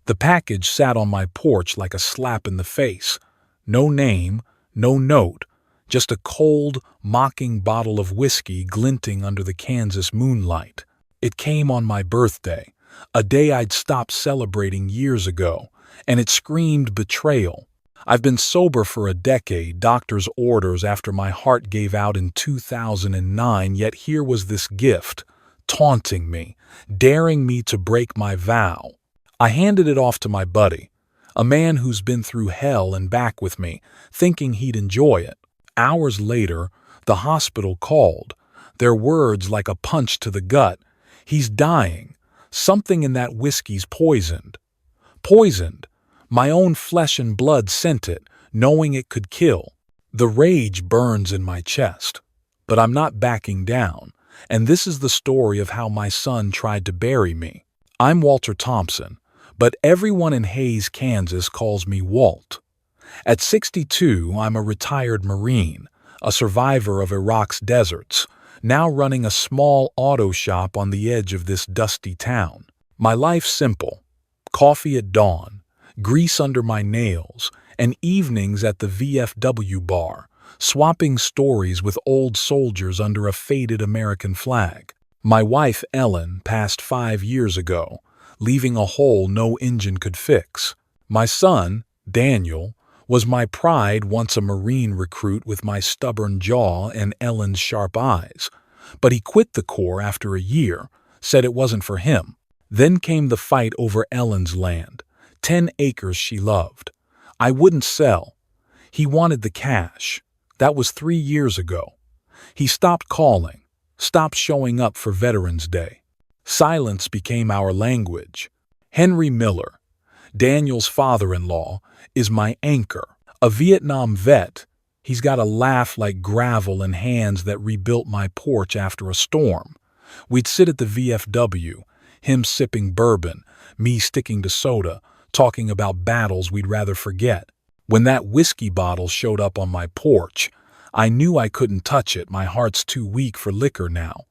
The package sat on my porch like a slap in the face. No name, no note, just a cold, mocking bottle of whiskey glinting under the Kansas moonlight. It came on my birthday, a day I'd stopped celebrating years ago, and it screamed betrayal. I've been sober for a decade, doctor's orders after my heart gave out in 2009, yet here was this gift, taunting me, daring me to break my vow. I handed it off to my buddy, a man who's been through hell and back with me, thinking he'd enjoy it. Hours later, the hospital called, their words like a punch to the gut. He's dying. Something in that whiskey's poisoned. Poisoned. My own flesh and blood sent it, knowing it could kill. The rage burns in my chest. But I'm not backing down, and this is the story of how my son tried to bury me. I'm Walter Thompson, but everyone in Hays, Kansas calls me Walt. At 62, I'm a retired Marine, a survivor of Iraq's deserts, now running a small auto shop on the edge of this dusty town. My life's simple: coffee at dawn, grease under my nails, and evenings at the VFW bar, swapping stories with old soldiers under a faded American flag. My wife, Ellen, passed 5 years ago, leaving a hole no engine could fix. My son, Daniel, was my pride, once a Marine recruit with my stubborn jaw and Ellen's sharp eyes. But he quit the Corps after a year, said it wasn't for him. Then came the fight over Ellen's land, 10 acres she loved. I wouldn't sell. He wanted the cash. That was 3 years ago. He stopped calling, stopped showing up for Veterans Day. Silence became our language. Henry Miller, Daniel's father-in-law, is my anchor. A Vietnam vet, he's got a laugh like gravel and hands that rebuilt my porch after a storm. We'd sit at the VFW, him sipping bourbon, me sticking to soda, talking about battles we'd rather forget. When that whiskey bottle showed up on my porch, I knew I couldn't touch it. My heart's too weak for liquor now.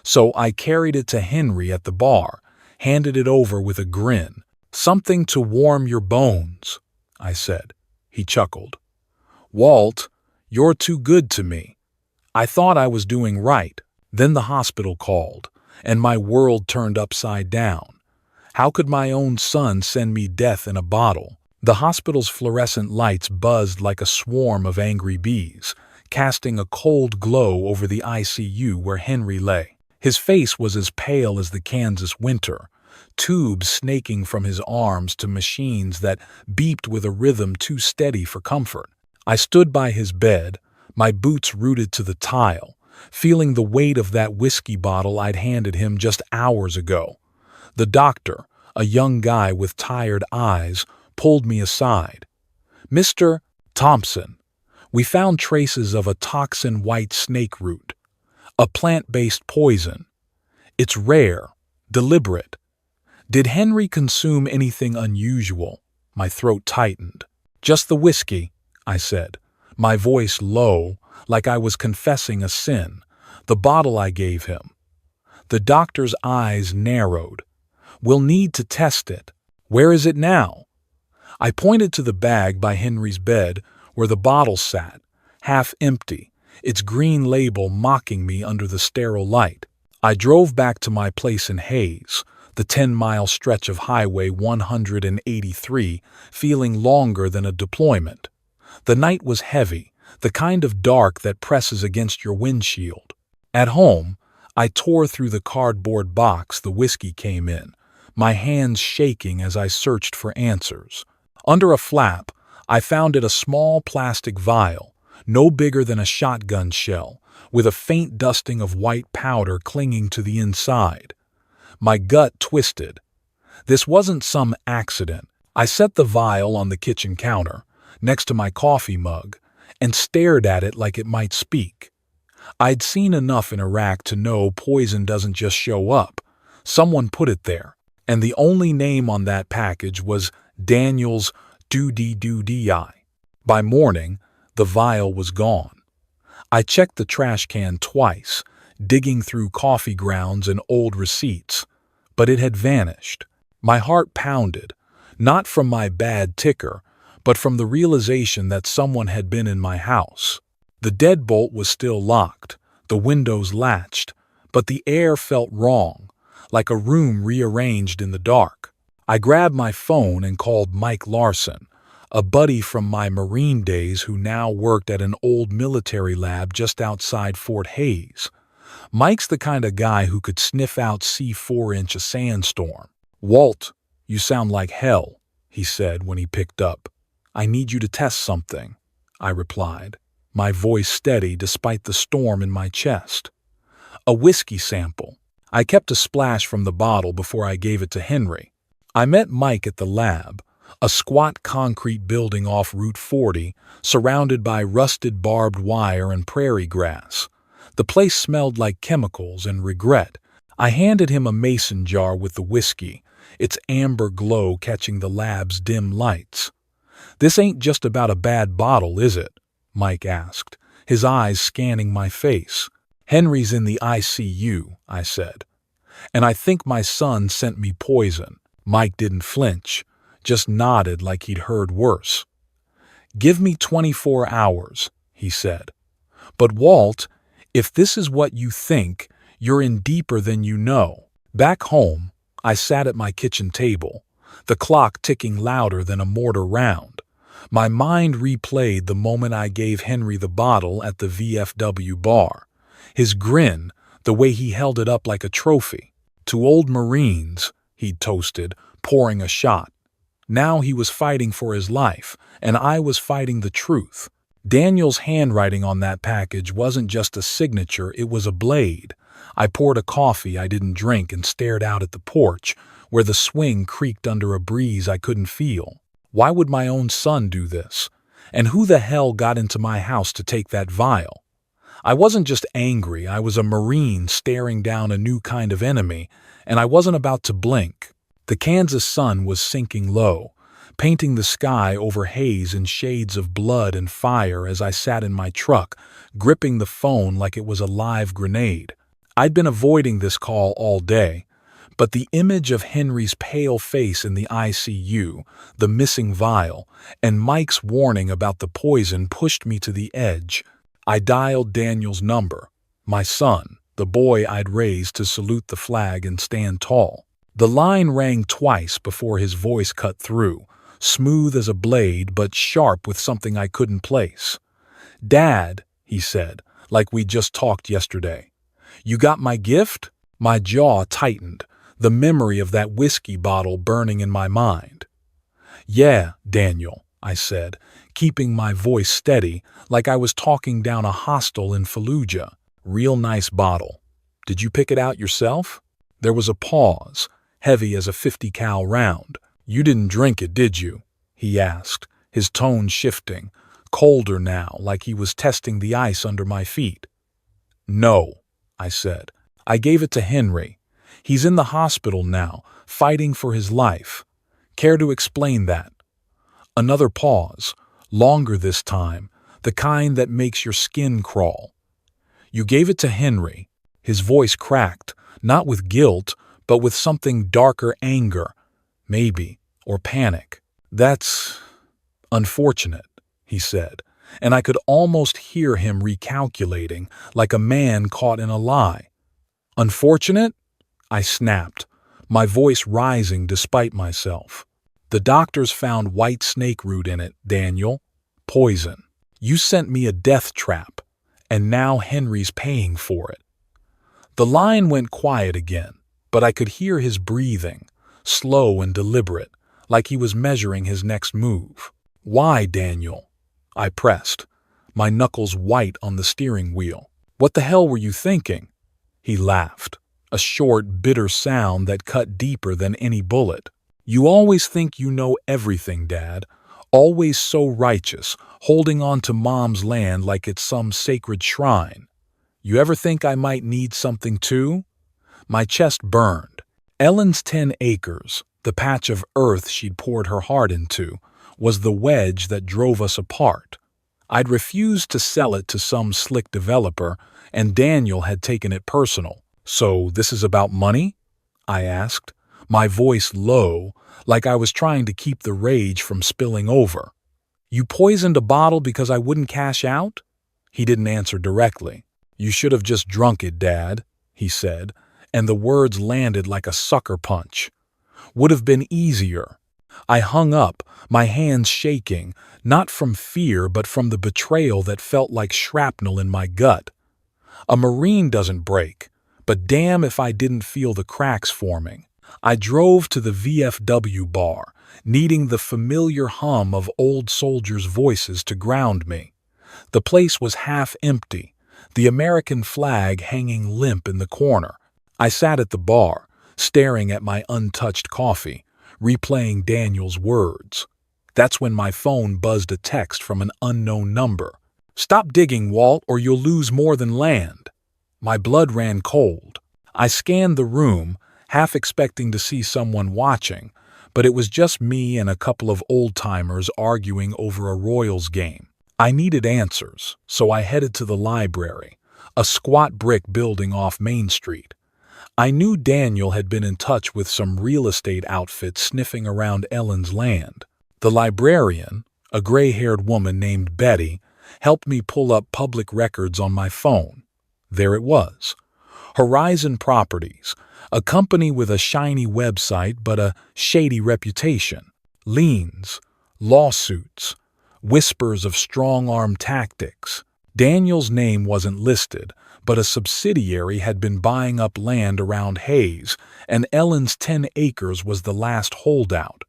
So I carried it to Henry at the bar, handed it over with a grin. "Something to warm your bones," I said. He chuckled. "Walt, you're too good to me." I thought I was doing right. Then the hospital called, and my world turned upside down. How could my own son send me death in a bottle? The hospital's fluorescent lights buzzed like a swarm of angry bees, casting a cold glow over the ICU where Henry lay. His face was as pale as the Kansas winter, tubes snaking from his arms to machines that beeped with a rhythm too steady for comfort. I stood by his bed, my boots rooted to the tile, feeling the weight of that whiskey bottle I'd handed him just hours ago. The doctor, a young guy with tired eyes, pulled me aside. "Mr. Thompson, we found traces of a toxin white snake root, a plant-based poison. It's rare, deliberate. Did Henry consume anything unusual?" My throat tightened. "Just the whiskey," I said, my voice low, like I was confessing a sin. "The bottle I gave him." The doctor's eyes narrowed. "We'll need to test it. Where is it now?" I pointed to the bag by Henry's bed where the bottle sat, half empty, its green label mocking me under the sterile light. I drove back to my place in Hays, the 10-mile stretch of Highway 183, feeling longer than a deployment. The night was heavy, the kind of dark that presses against your windshield. At home, I tore through the cardboard box the whiskey came in, my hands shaking as I searched for answers. Under a flap, I found it a small plastic vial, no bigger than a shotgun shell, with a faint dusting of white powder clinging to the inside. My gut twisted. This wasn't some accident. I set the vial on the kitchen counter, next to my coffee mug, and stared at it like it might speak. I'd seen enough in Iraq to know poison doesn't just show up. Someone put it there, and the only name on that package was Daniel's Doody. By morning, the vial was gone. I checked the trash can twice, digging through coffee grounds and old receipts, but it had vanished. My heart pounded, Not from my bad ticker, but from the realization that someone had been in my house. The deadbolt was still locked, the windows latched, but the air felt wrong, like a room rearranged in the dark. I grabbed my phone and called Mike Larson, a buddy from my Marine days who now worked at an old military lab just outside Fort Hays. Mike's the kind of guy who could sniff out C4-inch a sandstorm. "Walt, you sound like hell," he said when he picked up. "I need you to test something," I replied, my voice steady despite the storm in my chest. "A whiskey sample." I kept a splash from the bottle before I gave it to Henry. I met Mike at the lab, a squat concrete building off Route 40, surrounded by rusted barbed wire and prairie grass. The place smelled like chemicals and regret. I handed him a mason jar with the whiskey, its amber glow catching the lab's dim lights. "This ain't just about a bad bottle, is it?" Mike asked, his eyes scanning my face. "Henry's in the ICU," I said. "And I think my son sent me poison." Mike didn't flinch, just nodded like he'd heard worse. "Give me 24 hours, he said. "But Walt, if this is what you think, you're in deeper than you know." Back home, I sat at my kitchen table, the clock ticking louder than a mortar round. My mind replayed the moment I gave Henry the bottle at the VFW bar. His grin, the way he held it up like a trophy. "To old Marines," he'd toasted, pouring a shot. Now he was fighting for his life, and I was fighting the truth. Daniel's handwriting on that package wasn't just a signature, it was a blade. I poured a coffee I didn't drink and stared out at the porch, where the swing creaked under a breeze I couldn't feel. Why would my own son do this? And who the hell got into my house to take that vial? I wasn't just angry, I was a Marine staring down a new kind of enemy, and I wasn't about to blink. The Kansas sun was sinking low, painting the sky over haze in shades of blood and fire as I sat in my truck, gripping the phone like it was a live grenade. I'd been avoiding this call all day, but the image of Henry's pale face in the ICU, the missing vial, and Mike's warning about the poison pushed me to the edge. I dialed Daniel's number, my son, the boy I'd raised to salute the flag and stand tall. The line rang twice before his voice cut through, smooth as a blade but sharp with something I couldn't place. "Dad," he said, like we just talked yesterday. "You got my gift?" My jaw tightened, the memory of that whiskey bottle burning in my mind. "Yeah, Daniel," I said, keeping my voice steady like I was talking down a hostel in Fallujah. "Real nice bottle. Did you pick it out yourself?" There was a pause, heavy as a 50 cal round. "You didn't drink it, did you?" he asked, his tone shifting, colder now, like he was testing the ice under my feet. "No," I said. "I gave it to Henry. He's in the hospital now, fighting for his life. Care to explain that?" Another pause, longer this time, the kind that makes your skin crawl. "You gave it to Henry." His voice cracked, not with guilt, but with something darker, anger, maybe, or panic. "That's unfortunate," he said, and I could almost hear him recalculating, like a man caught in a lie. "Unfortunate?" I snapped, my voice rising despite myself. "The doctors found white snake root in it, Daniel. Poison. You sent me a death trap, and now Henry's paying for it." The line went quiet again, but I could hear his breathing, slow and deliberate, like he was measuring his next move. "Why, Daniel?" I pressed, my knuckles white on the steering wheel. "What the hell were you thinking?" He laughed, a short, bitter sound that cut deeper than any bullet. "You always think you know everything, Dad. Always so righteous, holding on to Mom's land like it's some sacred shrine. You ever think I might need something too?" My chest burned. Ellen's 10 acres, the patch of earth she'd poured her heart into, was the wedge that drove us apart. I'd refused to sell it to some slick developer, and Daniel had taken it personal. "So this is about money?" I asked, my voice low, like I was trying to keep the rage from spilling over. "You poisoned a bottle because I wouldn't cash out?" He didn't answer directly. "You should have just drunk it, Dad," he said, and the words landed like a sucker punch. "Would have been easier." I hung up, my hands shaking, not from fear but from the betrayal that felt like shrapnel in my gut. A Marine doesn't break, but damn if I didn't feel the cracks forming. I drove to the VFW bar, needing the familiar hum of old soldiers' voices to ground me. The place was half empty, the American flag hanging limp in the corner. I sat at the bar, staring at my untouched coffee, replaying Daniel's words. That's when my phone buzzed a text from an unknown number. "Stop digging, Walt, or you'll lose more than land." My blood ran cold. I scanned the room, half expecting to see someone watching, but it was just me and a couple of old-timers arguing over a Royals game. I needed answers, so I headed to the library, a squat brick building off Main Street. I knew Daniel had been in touch with some real estate outfit sniffing around Ellen's land. The librarian, a gray-haired woman named Betty, helped me pull up public records on my phone. There it was. Horizon Properties, a company with a shiny website but a shady reputation. Liens, lawsuits, whispers of strong-arm tactics. Daniel's name wasn't listed, but a subsidiary had been buying up land around Hayes, and Ellen's 10 acres was the last holdout.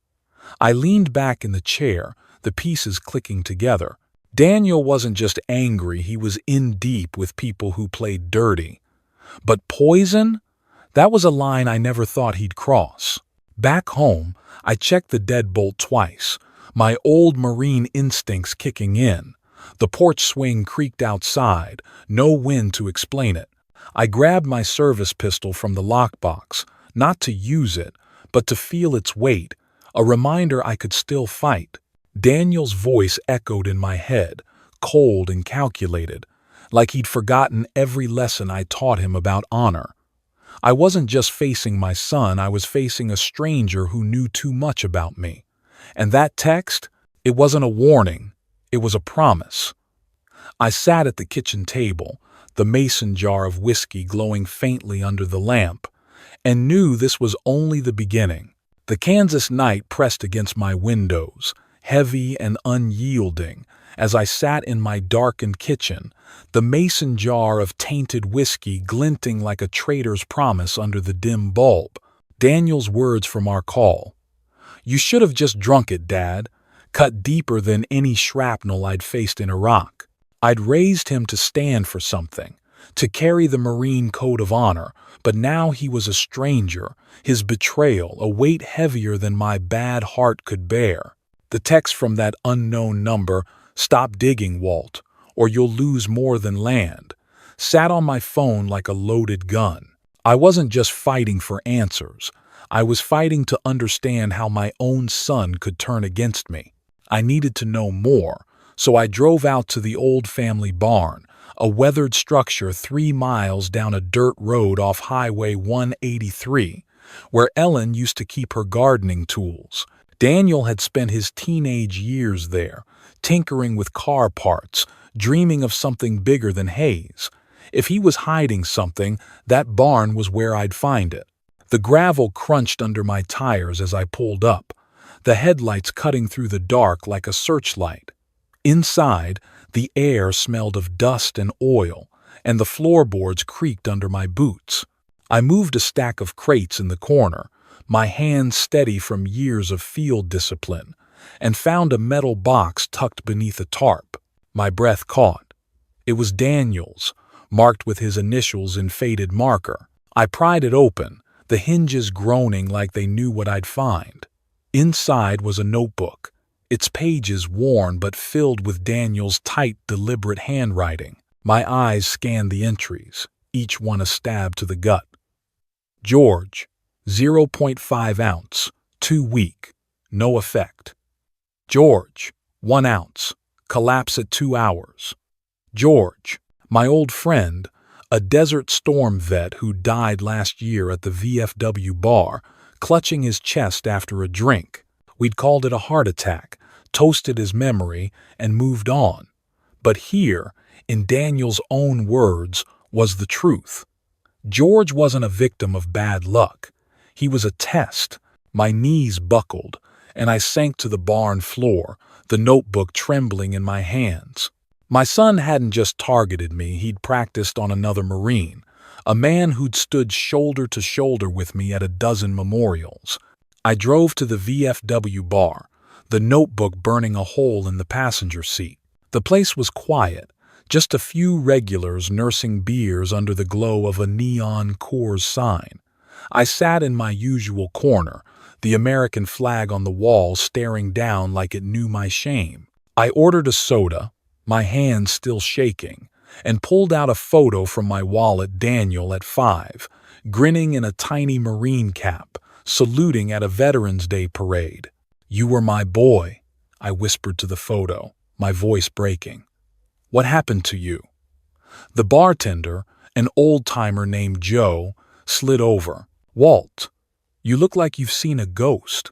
I leaned back in the chair, the pieces clicking together. Daniel wasn't just angry, he was in deep with people who played dirty. But poison? That was a line I never thought he'd cross. Back home, I checked the deadbolt twice, my old Marine instincts kicking in. The porch swing creaked outside, no wind to explain it. I grabbed my service pistol from the lockbox, not to use it, but to feel its weight, a reminder I could still fight. Daniel's voice echoed in my head, cold and calculated, like he'd forgotten every lesson I taught him about honor. I wasn't just facing my son, I was facing a stranger who knew too much about me. And that text, it wasn't a warning, it was a promise. I sat at the kitchen table, the mason jar of whiskey glowing faintly under the lamp, and knew this was only the beginning. The Kansas night pressed against my windows, heavy and unyielding, as I sat in my darkened kitchen, the mason jar of tainted whiskey glinting like a traitor's promise under the dim bulb. Daniel's words from our call. "You should have just drunk it, Dad," cut deeper than any shrapnel I'd faced in Iraq. I'd raised him to stand for something, to carry the Marine code of honor, but now he was a stranger, his betrayal a weight heavier than my bad heart could bear. The text from that unknown number, "Stop digging, Walt, or you'll lose more than land," sat on my phone like a loaded gun. I wasn't just fighting for answers. I was fighting to understand how my own son could turn against me. I needed to know more, so I drove out to the old family barn, a weathered structure 3 miles down a dirt road off Highway 183, where Ellen used to keep her gardening tools. Daniel had spent his teenage years there, tinkering with car parts, dreaming of something bigger than Hayes. If he was hiding something, that barn was where I'd find it. The gravel crunched under my tires as I pulled up, the headlights cutting through the dark like a searchlight. Inside, the air smelled of dust and oil, and the floorboards creaked under my boots. I moved a stack of crates in the corner, my hands steady from years of field discipline, and found a metal box tucked beneath a tarp. My breath caught. It was Daniel's, marked with his initials in faded marker. I pried it open, the hinges groaning like they knew what I'd find. Inside was a notebook, its pages worn but filled with Daniel's tight, deliberate handwriting. My eyes scanned the entries, each one a stab to the gut. George, 0.5 ounce, 2 week, no effect. George, 1 ounce, collapse at 2 hours. George, my old friend, a Desert Storm vet who died last year at the VFW bar, clutching his chest after a drink. We'd called it a heart attack, toasted his memory, and moved on. But here, in Daniel's own words, was the truth. George wasn't a victim of bad luck. He was a test. My knees buckled, and I sank to the barn floor, the notebook trembling in my hands. My son hadn't just targeted me, he'd practiced on another Marine, a man who'd stood shoulder to shoulder with me at a dozen memorials. I drove to the VFW bar, the notebook burning a hole in the passenger seat. The place was quiet, just a few regulars nursing beers under the glow of a neon Coors sign. I sat in my usual corner, the American flag on the wall staring down like it knew my shame. I ordered a soda, my hands still shaking, and pulled out a photo from my wallet. Daniel at 5, grinning in a tiny Marine cap, saluting at a Veterans Day parade. "You were my boy," I whispered to the photo, my voice breaking. "What happened to you?" The bartender, an old-timer named Joe, slid over. "Walt, you look like you've seen a ghost."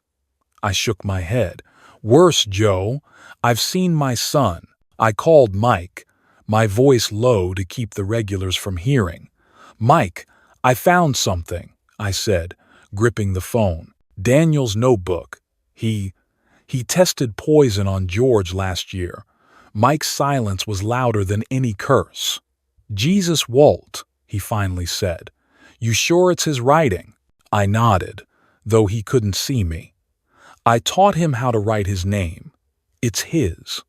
I shook my head. "Worse, Joe. I've seen my son." I called Mike, my voice low to keep the regulars from hearing. "Mike, I found something," I said, gripping the phone. "Daniel's notebook. He tested poison on George last year." Mike's silence was louder than any curse. "Jesus, Walt," he finally said. "You sure it's his writing?" I nodded, though he couldn't see me. "I taught him how to write his name. It's his."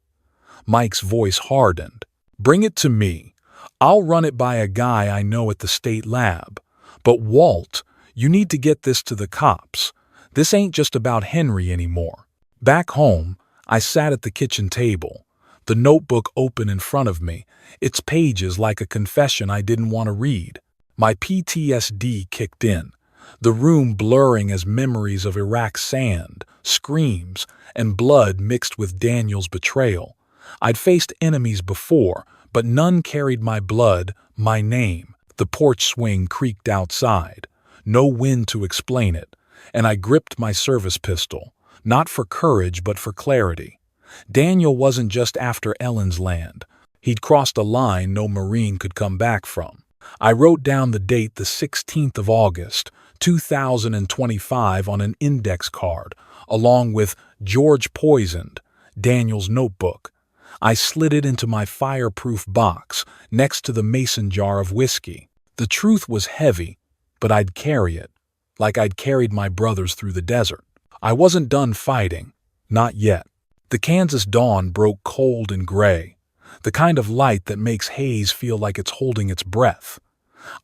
Mike's voice hardened. "Bring it to me. I'll run it by a guy I know at the state lab. But Walt, you need to get this to the cops. This ain't just about Henry anymore." Back home, I sat at the kitchen table, the notebook open in front of me, its pages like a confession I didn't want to read. My PTSD kicked in, the room blurring as memories of Iraq's sand, screams, and blood mixed with Daniel's betrayal. I'd faced enemies before, but none carried my blood, my name. The porch swing creaked outside, no wind to explain it, and I gripped my service pistol, not for courage but for clarity. Daniel wasn't just after Ellen's land. He'd crossed a line no Marine could come back from. I wrote down the date, the 16th of August, 2025, on an index card, along with "George poisoned," Daniel's notebook. I slid it into my fireproof box next to the mason jar of whiskey. The truth was heavy, but I'd carry it, like I'd carried my brothers through the desert. I wasn't done fighting, not yet. The Kansas dawn broke cold and gray, the kind of light that makes haze feel like it's holding its breath.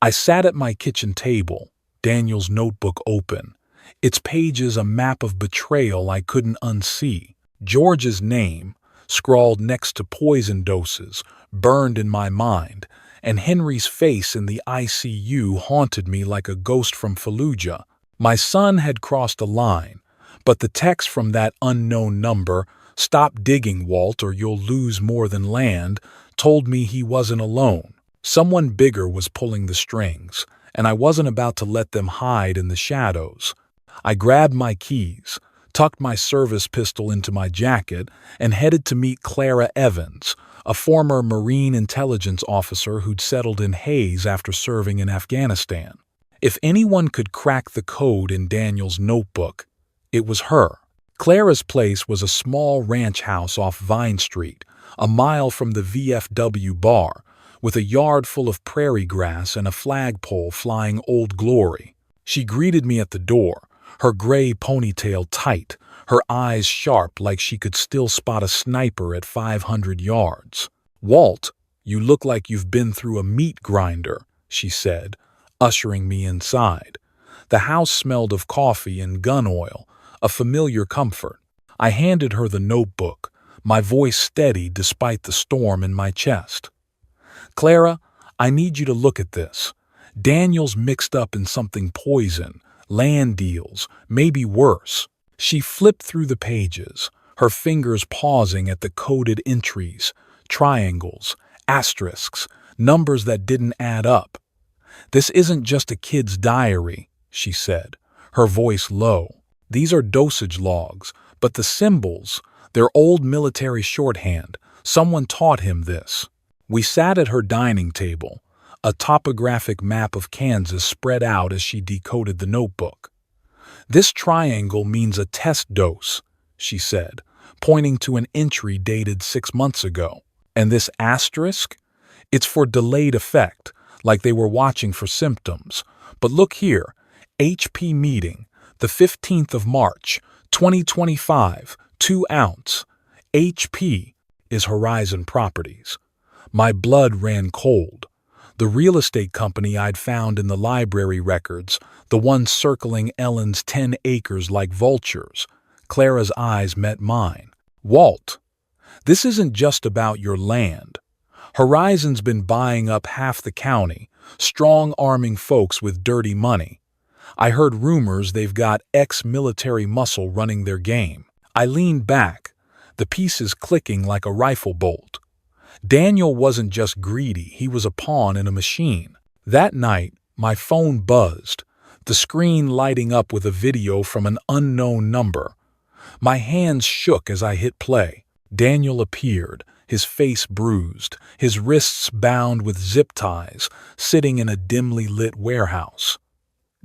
I sat at my kitchen table, Daniel's notebook open, its pages a map of betrayal I couldn't unsee. George's name, scrawled next to poison doses, burned in my mind, and Henry's face in the ICU haunted me like a ghost from Fallujah. My son had crossed a line, but the text from that unknown number, "Stop digging, Walt, or you'll lose more than land," told me he wasn't alone. Someone bigger was pulling the strings, and I wasn't about to let them hide in the shadows. I grabbed my keys, tucked my service pistol into my jacket, and headed to meet Clara Evans, a former Marine intelligence officer who'd settled in Hays after serving in Afghanistan. If anyone could crack the code in Daniel's notebook, it was her. Clara's place was a small ranch house off Vine Street, a mile from the VFW bar, with a yard full of prairie grass and a flagpole flying Old Glory. She greeted me at the door, her gray ponytail tight, her eyes sharp like she could still spot a sniper at 500 yards. "Walt, you look like you've been through a meat grinder," she said, ushering me inside. The house smelled of coffee and gun oil, a familiar comfort. I handed her the notebook, my voice steady despite the storm in my chest. "Clara, I need you to look at this. Daniel's mixed up in something poison, land deals, maybe worse." She flipped through the pages, her fingers pausing at the coded entries, triangles, asterisks, numbers that didn't add up. "This isn't just a kid's diary," she said, her voice low. "These are dosage logs, but the symbols, they're old military shorthand. Someone taught him this." We sat at her dining table, a topographic map of Kansas spread out as she decoded the notebook. "This triangle means a test dose," she said, pointing to an entry dated 6 months ago. "And this asterisk? It's for delayed effect, like they were watching for symptoms. But look here, HP meeting, the 15th of March, 2025, 2 ounce. HP is Horizon Properties." My blood ran cold. The real estate company I'd found in the library records, the one circling Ellen's 10 acres like vultures. Clara's eyes met mine. "Walt, this isn't just about your land. Horizon's been buying up half the county, strong-arming folks with dirty money. I heard rumors they've got ex-military muscle running their game." I leaned back, the pieces clicking like a rifle bolt. Daniel wasn't just greedy, he was a pawn in a machine. That night, my phone buzzed, the screen lighting up with a video from an unknown number. My hands shook as I hit play. Daniel appeared, his face bruised, his wrists bound with zip ties, sitting in a dimly lit warehouse.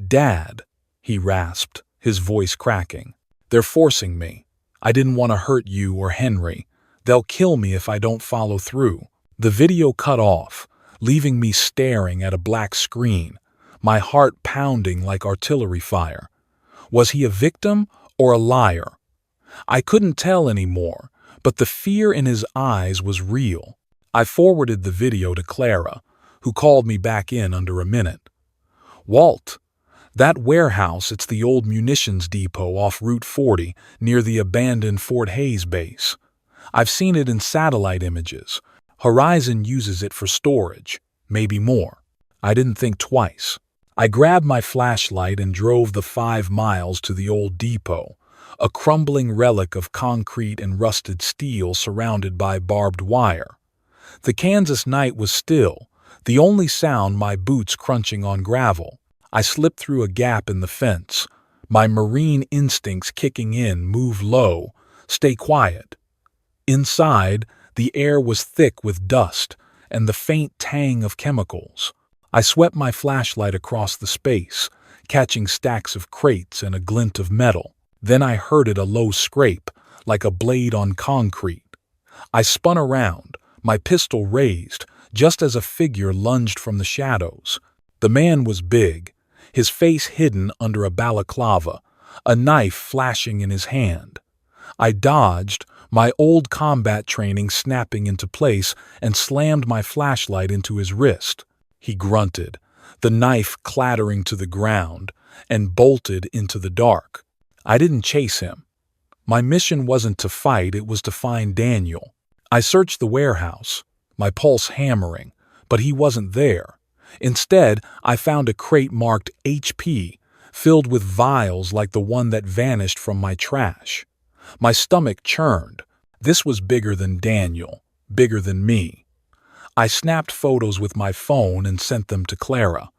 "Dad," he rasped, his voice cracking. "They're forcing me. I didn't want to hurt you or Henry. They'll kill me if I don't follow through." The video cut off, leaving me staring at a black screen, my heart pounding like artillery fire. Was he a victim or a liar? I couldn't tell anymore, but the fear in his eyes was real. I forwarded the video to Clara, who called me back in under a minute. "Walt, that warehouse, it's the old munitions depot off Route 40 near the abandoned Fort Hays base. I've seen it in satellite images. Horizon uses it for storage, maybe more." I didn't think twice. I grabbed my flashlight and drove the 5 miles to the old depot, a crumbling relic of concrete and rusted steel surrounded by barbed wire. The Kansas night was still, the only sound my boots crunching on gravel. I slipped through a gap in the fence, my marine instincts kicking in. Move low, stay quiet. Inside, the air was thick with dust and the faint tang of chemicals. I swept my flashlight across the space, catching stacks of crates and a glint of metal. Then I heard a low scrape, like a blade on concrete. I spun around, my pistol raised, just as a figure lunged from the shadows. The man was big, his face hidden under a balaclava, a knife flashing in his hand. I dodged, my old combat training snapping into place, and slammed my flashlight into his wrist. He grunted, the knife clattering to the ground, and bolted into the dark. I didn't chase him. My mission wasn't to fight, it was to find Daniel. I searched the warehouse, my pulse hammering, but he wasn't there. Instead, I found a crate marked HP, filled with vials like the one that vanished from my trash. My stomach churned. This was bigger than Daniel, bigger than me. I snapped photos with my phone and sent them to Clara.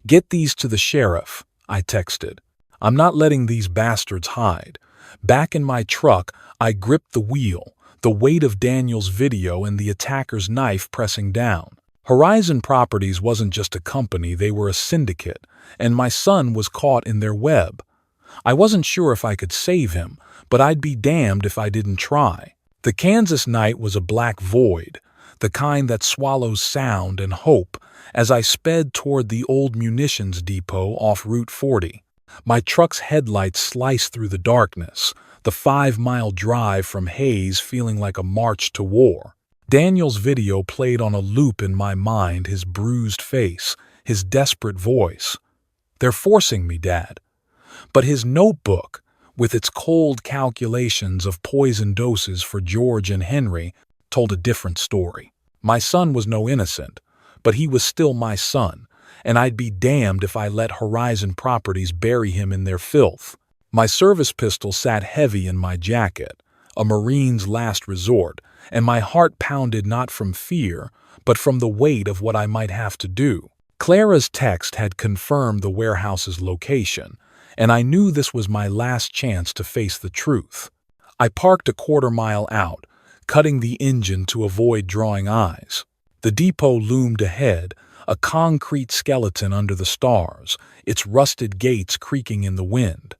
"Get these to the sheriff," I texted. "I'm not letting these bastards hide." Back in my truck, I gripped the wheel, the weight of Daniel's video and the attacker's knife pressing down. Horizon Properties wasn't just a company, they were a syndicate, and my son was caught in their web. I wasn't sure if I could save him, but I'd be damned if I didn't try. The Kansas night was a black void, the kind that swallows sound and hope, as I sped toward the old munitions depot off Route 40. My truck's headlights sliced through the darkness, the 5-mile drive from Hays feeling like a march to war. Daniel's video played on a loop in my mind, his bruised face, his desperate voice. "They're forcing me, Dad." But his notebook, with its cold calculations of poison doses for George and Henry, told a different story. My son was no innocent, but he was still my son, and I'd be damned if I let Horizon Properties bury him in their filth. My service pistol sat heavy in my jacket, a Marine's last resort, and my heart pounded not from fear, but from the weight of what I might have to do. Clara's text had confirmed the warehouse's location, and I knew this was my last chance to face the truth. I parked a quarter-mile out, cutting the engine to avoid drawing eyes. The depot loomed ahead, a concrete skeleton under the stars, its rusted gates creaking in the wind.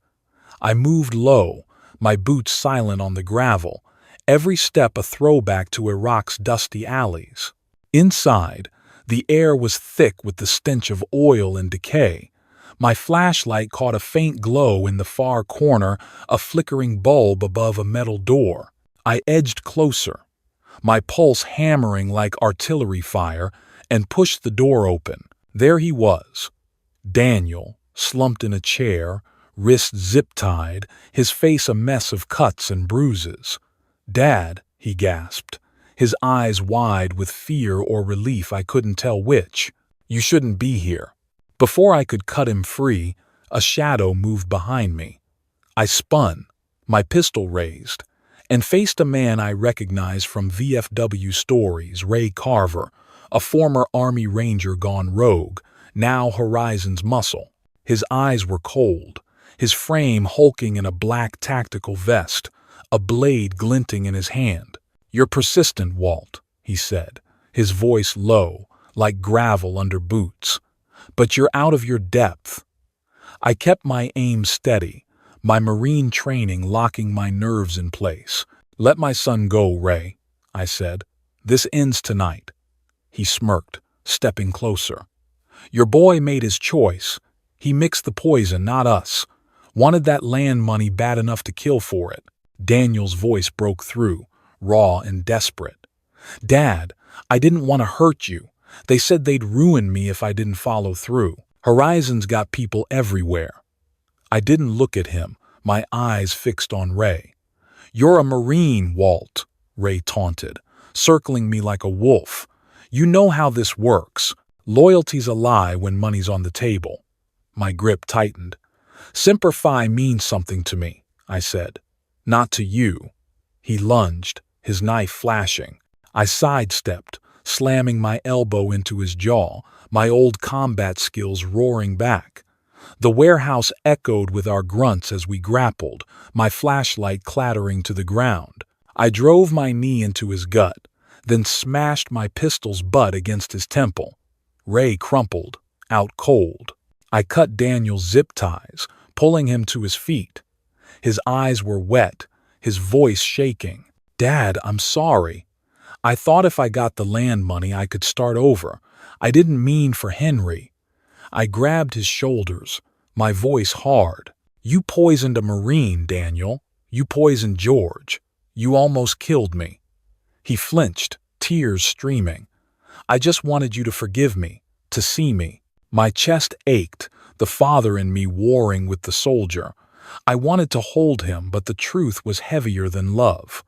I moved low, my boots silent on the gravel, every step a throwback to Iraq's dusty alleys. Inside, the air was thick with the stench of oil and decay. My flashlight caught a faint glow in the far corner, a flickering bulb above a metal door. I edged closer, my pulse hammering like artillery fire, and pushed the door open. There he was, Daniel, slumped in a chair, wrists zip-tied, his face a mess of cuts and bruises. "Dad," he gasped, his eyes wide with fear or relief, I couldn't tell which. "You shouldn't be here." Before I could cut him free, a shadow moved behind me. I spun, my pistol raised, and faced a man I recognized from VFW stories, Ray Carver, a former Army Ranger gone rogue, now Horizon's muscle. His eyes were cold, his frame hulking in a black tactical vest, a blade glinting in his hand. "You're persistent, Walt," he said, his voice low, like gravel under boots. "But you're out of your depth." I kept my aim steady, my Marine training locking my nerves in place. "Let my son go, Ray," I said. "This ends tonight." He smirked, stepping closer. "Your boy made his choice. He mixed the poison, not us. Wanted that land money bad enough to kill for it." Daniel's voice broke through, raw and desperate. "Dad, I didn't want to hurt you. They said they'd ruin me if I didn't follow through. Horizon's got people everywhere." I didn't look at him, my eyes fixed on Ray. "You're a Marine, Walt," Ray taunted, circling me like a wolf. "You know how this works. Loyalty's a lie when money's on the table." My grip tightened. "Semper Fi means something to me," I said. "Not to you." He lunged, his knife flashing. I sidestepped, slamming my elbow into his jaw, my old combat skills roaring back. The warehouse echoed with our grunts as we grappled, my flashlight clattering to the ground. I drove my knee into his gut, then smashed my pistol's butt against his temple. Ray crumpled, out cold. I cut Daniel's zip ties, pulling him to his feet. His eyes were wet, his voice shaking. "Dad, I'm sorry. I thought if I got the land money I could start over. I didn't mean for Henry." I grabbed his shoulders, my voice hard. "You poisoned a Marine, Daniel. You poisoned George. You almost killed me." He flinched, tears streaming. "I just wanted you to forgive me, to see me." My chest ached, the father in me warring with the soldier. I wanted to hold him, but the truth was heavier than love.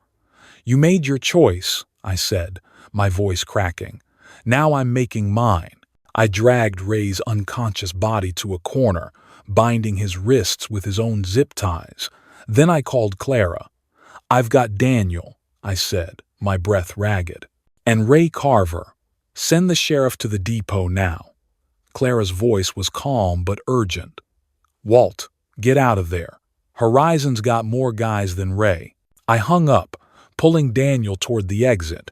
"You made your choice," I said, my voice cracking. "Now I'm making mine." I dragged Ray's unconscious body to a corner, binding his wrists with his own zip ties. Then I called Clara. "I've got Daniel," I said, my breath ragged. "And Ray Carver. Send the sheriff to the depot now." Clara's voice was calm but urgent. "Walt, get out of there. Horizon's got more guys than Ray." I hung up, pulling Daniel toward the exit.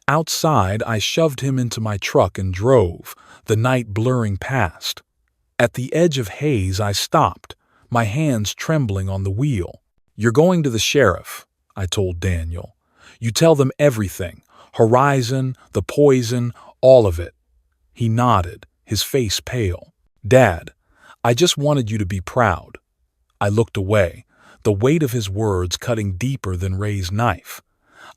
Outside, I shoved him into my truck and drove, the night blurring past. At the edge of haze, I stopped, my hands trembling on the wheel. "You're going to the sheriff," I told Daniel. "You tell them everything, Horizon, the poison, all of it." He nodded, his face pale. "Dad, I just wanted you to be proud." I looked away, the weight of his words cutting deeper than Ray's knife.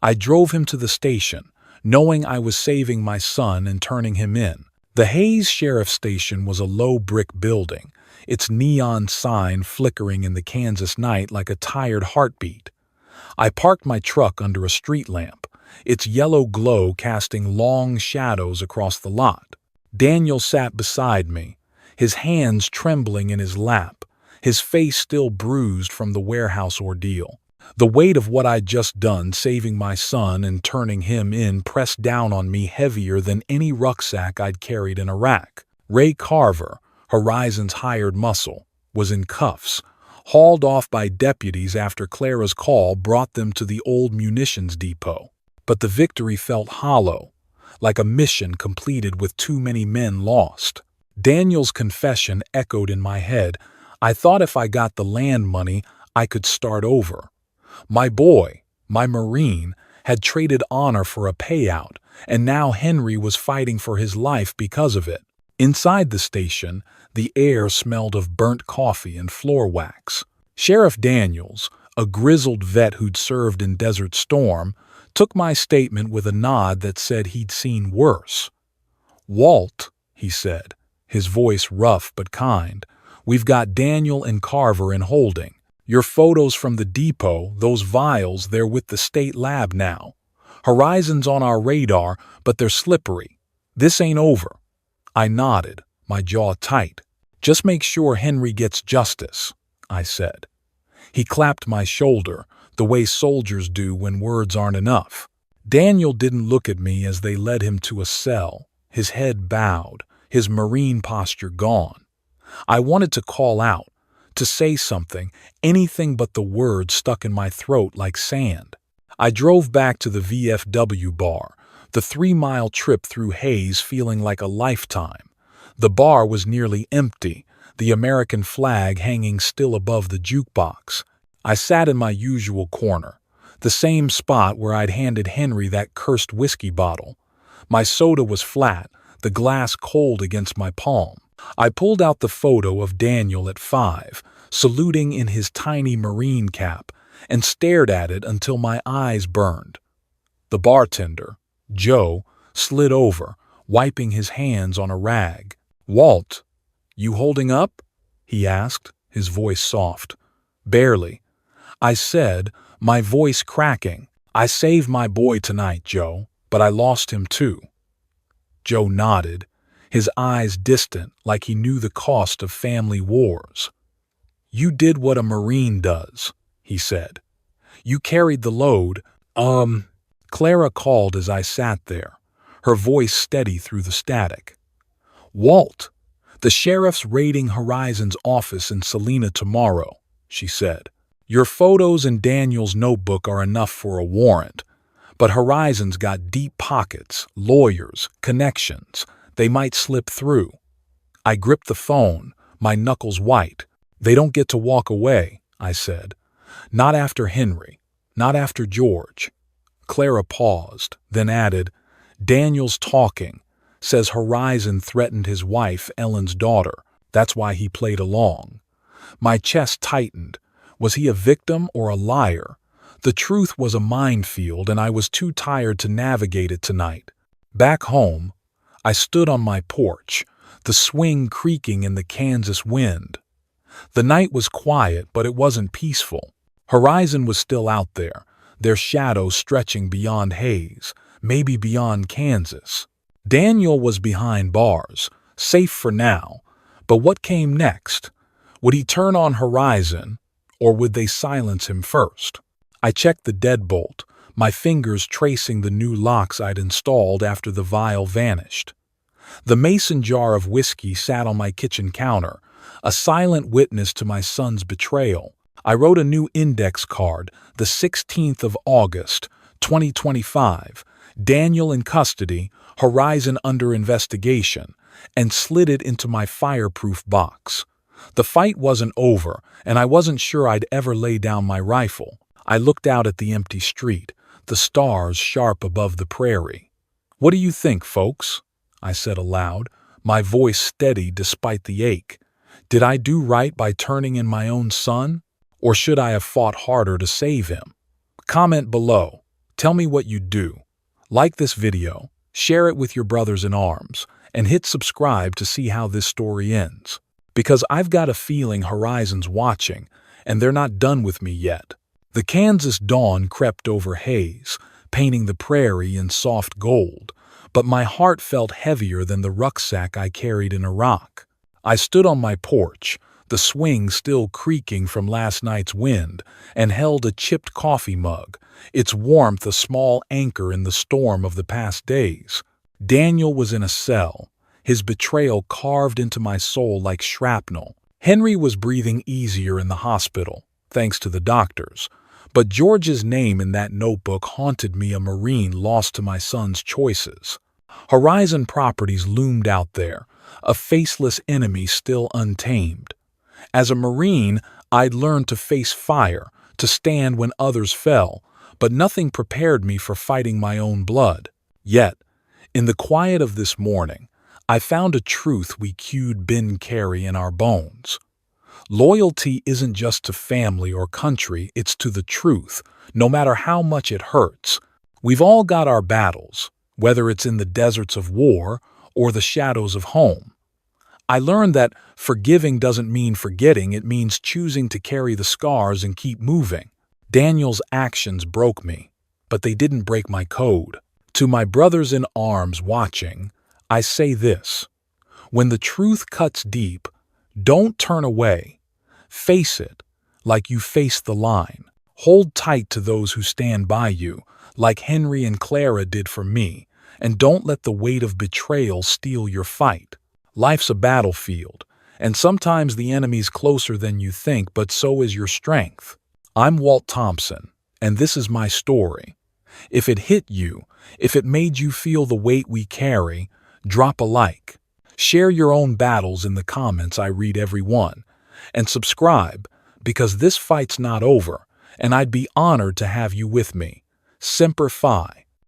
I drove him to the station, knowing I was saving my son and turning him in. The Hayes Sheriff Station was a low brick building, its neon sign flickering in the Kansas night like a tired heartbeat. I parked my truck under a street lamp, its yellow glow casting long shadows across the lot. Daniel sat beside me, his hands trembling in his lap, his face still bruised from the warehouse ordeal. The weight of what I'd just done, saving my son and turning him in, pressed down on me heavier than any rucksack I'd carried in Iraq. Ray Carver, Horizon's hired muscle, was in cuffs, hauled off by deputies after Clara's call brought them to the old munitions depot. But the victory felt hollow, like a mission completed with too many men lost. Daniel's confession echoed in my head. I thought if I got the land money, I could start over. My boy, my Marine, had traded honor for a payout, and now Henry was fighting for his life because of it. Inside the station, the air smelled of burnt coffee and floor wax. Sheriff Daniels, a grizzled vet who'd served in Desert Storm, took my statement with a nod that said he'd seen worse. "Walt," he said, his voice rough but kind, "we've got Daniel and Carver in holding. Your photos from the depot, those vials, they're with the state lab now. Horizon's on our radar, but they're slippery. This ain't over." I nodded, my jaw tight. "Just make sure Henry gets justice," I said. He clapped my shoulder, the way soldiers do when words aren't enough. Daniel didn't look at me as they led him to a cell, his head bowed, his Marine posture gone. I wanted to call out, to say something, anything but the words stuck in my throat like sand. I drove back to the VFW bar, the 3-mile trip through haze feeling like a lifetime. The bar was nearly empty, the American flag hanging still above the jukebox. I sat in my usual corner, the same spot where I'd handed Henry that cursed whiskey bottle. My soda was flat, the glass cold against my palm. I pulled out the photo of Daniel at 5, saluting in his tiny Marine cap, and stared at it until my eyes burned. The bartender, Joe, slid over, wiping his hands on a rag. "Walt, you holding up?" he asked, his voice soft. "Barely," I said, my voice cracking. "I saved my boy tonight, Joe, but I lost him too." Joe nodded, his eyes distant like he knew the cost of family wars. "You did what a Marine does," he said. "You carried the load." Clara called as I sat there, her voice steady through the static. "Walt, the sheriff's raiding Horizon's office in Salina tomorrow," she said. "Your photos and Daniel's notebook are enough for a warrant, but Horizon's got deep pockets, lawyers, connections. They might slip through." I gripped the phone, my knuckles white. "They don't get to walk away," I said. "Not after Henry, not after George." Clara paused, then added, "Daniel's talking. Says Horizon threatened his wife, Ellen's daughter. That's why he played along." My chest tightened. Was he a victim or a liar? The truth was a minefield, and I was too tired to navigate it tonight. Back home, I stood on my porch, the swing creaking in the Kansas wind. The night was quiet, but it wasn't peaceful. Horizon was still out there, their shadow stretching beyond haze, maybe beyond Kansas. Daniel was behind bars, safe for now, but what came next? Would he turn on Horizon, or would they silence him first? I checked the deadbolt, my fingers tracing the new locks I'd installed after the vial vanished. The mason jar of whiskey sat on my kitchen counter, a silent witness to my son's betrayal. I wrote a new index card, the 16th of August, 2025, Daniel in custody, Horizon under investigation, and slid it into my fireproof box. The fight wasn't over, and I wasn't sure I'd ever lay down my rifle. I looked out at the empty street, the stars sharp above the prairie. "What do you think, folks?" I said aloud, my voice steady despite the ache. "Did I do right by turning in my own son? Or should I have fought harder to save him? Comment below. Tell me what you'd do. Like this video, share it with your brothers in arms, and hit subscribe to see how this story ends. Because I've got a feeling Horizon's watching, and they're not done with me yet. The Kansas dawn crept over haze, painting the prairie in soft gold, but my heart felt heavier than the rucksack I carried in Iraq. I stood on my porch, the swing still creaking from last night's wind, and held a chipped coffee mug, its warmth a small anchor in the storm of the past days. Daniel was in a cell, his betrayal carved into my soul like shrapnel. Henry was breathing easier in the hospital, thanks to the doctors, but George's name in that notebook haunted me, a Marine lost to my son's choices. Horizon Properties loomed out there, a faceless enemy still untamed. As a Marine, I'd learned to face fire, to stand when others fell, but nothing prepared me for fighting my own blood. Yet, in the quiet of this morning, I found a truth we cued been carry in our bones. Loyalty isn't just to family or country, it's to the truth, no matter how much it hurts. We've all got our battles, whether it's in the deserts of war or the shadows of home. I learned that forgiving doesn't mean forgetting, it means choosing to carry the scars and keep moving. Daniel's actions broke me, but they didn't break my code. To my brothers in arms watching, I say this: when the truth cuts deep, don't turn away. Face it like you face the line. Hold tight to those who stand by you, like Henry and Clara did for me, and don't let the weight of betrayal steal your fight. Life's a battlefield, and sometimes the enemy's closer than you think, but so is your strength. I'm Walt Thompson, and this is my story. If it hit you, if it made you feel the weight we carry, drop a like. Share your own battles in the comments, I read every one. And subscribe, because this fight's not over, and I'd be honored to have you with me. Semper Fi.